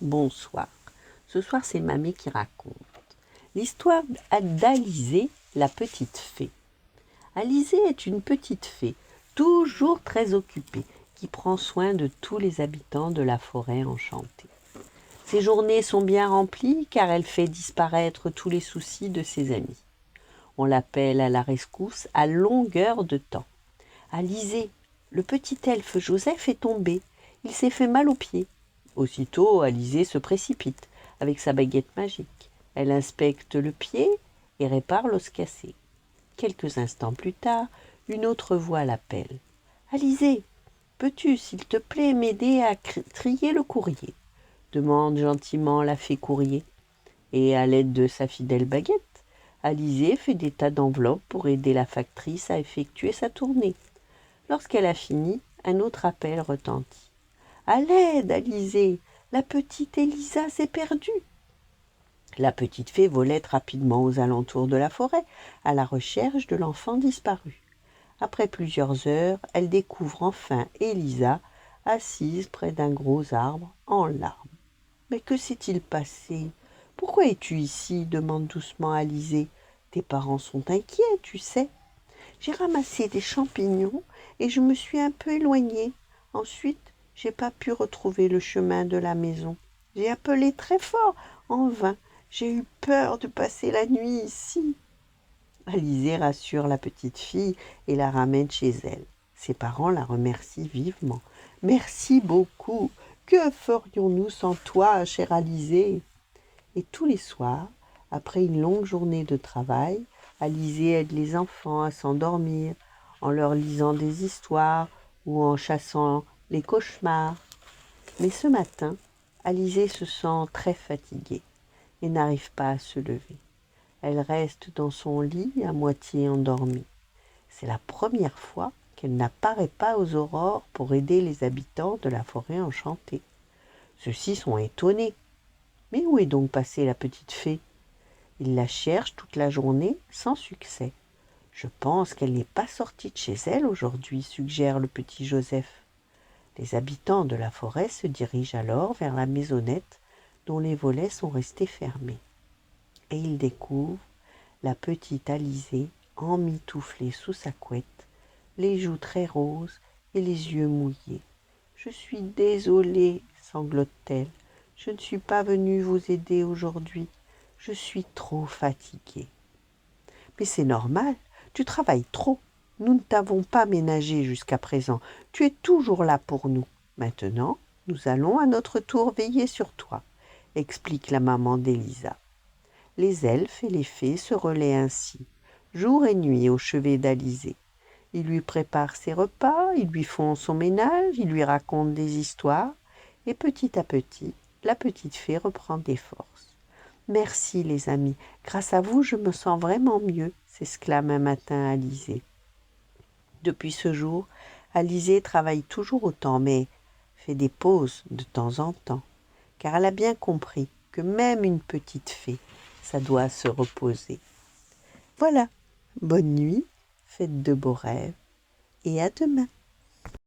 Bonsoir. Ce soir, c'est Mamie qui raconte. L'histoire d'Alizée, la petite fée. Alizée est une petite fée, toujours très occupée, qui prend soin de tous les habitants de la forêt enchantée. Ses journées sont bien remplies car elle fait disparaître tous les soucis de ses amis. On l'appelle à la rescousse à longueur de temps. Alizée, le petit elfe Joseph est tombé. Il s'est fait mal aux pieds. Aussitôt, Alizée se précipite avec sa baguette magique. Elle inspecte le pied et répare l'os cassé. Quelques instants plus tard, une autre voix l'appelle. « Alizée, peux-tu, s'il te plaît, m'aider à trier le courrier ?» demande gentiment la fée courrier. Et à l'aide de sa fidèle baguette, Alizée fait des tas d'enveloppes pour aider la factrice à effectuer sa tournée. Lorsqu'elle a fini, un autre appel retentit. « À l'aide, Alizée, la petite Élisa s'est perdue !» La petite fée volette rapidement aux alentours de la forêt, à la recherche de l'enfant disparu. Après plusieurs heures, elle découvre enfin Élisa, assise près d'un gros arbre, en larmes. « Mais que s'est-il passé ? Pourquoi es-tu ici ?» demande doucement Alizée. « Tes parents sont inquiets, tu sais. » « J'ai ramassé des champignons et je me suis un peu éloignée. Ensuite, j'ai pas pu retrouver le chemin de la maison. J'ai appelé très fort, en vain. J'ai eu peur de passer la nuit ici. » Alizée rassure la petite fille et la ramène chez elle. Ses parents la remercient vivement. « Merci beaucoup. Que ferions-nous sans toi, chère Alizée ?» Et tous les soirs, après une longue journée de travail, Alizée aide les enfants à s'endormir en leur lisant des histoires ou en chassant les cauchemars. Mais ce matin, Alizée se sent très fatiguée et n'arrive pas à se lever. Elle reste dans son lit à moitié endormie. C'est la première fois qu'elle n'apparaît pas aux aurores pour aider les habitants de la forêt enchantée. Ceux-ci sont étonnés. Mais où est donc passée la petite fée ? Ils la cherchent toute la journée sans succès. Je pense qu'elle n'est pas sortie de chez elle aujourd'hui, suggère le petit Joseph. Les habitants de la forêt se dirigent alors vers la maisonnette dont les volets sont restés fermés. Et ils découvrent la petite Alizée emmitouflée sous sa couette, les joues très roses et les yeux mouillés. « Je suis désolée, sanglote-t-elle. Je ne suis pas venue vous aider aujourd'hui. Je suis trop fatiguée. » « Mais c'est normal, tu travailles trop. Nous ne t'avons pas ménagé jusqu'à présent. Tu es toujours là pour nous. Maintenant, nous allons à notre tour veiller sur toi, » explique la maman d'Élisa. Les elfes et les fées se relaient ainsi, jour et nuit au chevet d'Alizée. Ils lui préparent ses repas, ils lui font son ménage, ils lui racontent des histoires, et petit à petit, la petite fée reprend des forces. « Merci les amis, grâce à vous je me sens vraiment mieux », s'exclame un matin Alizée. Depuis ce jour, Alizée travaille toujours autant, mais fait des pauses de temps en temps, car elle a bien compris que même une petite fée, ça doit se reposer. Voilà, bonne nuit, faites de beaux rêves, et à demain.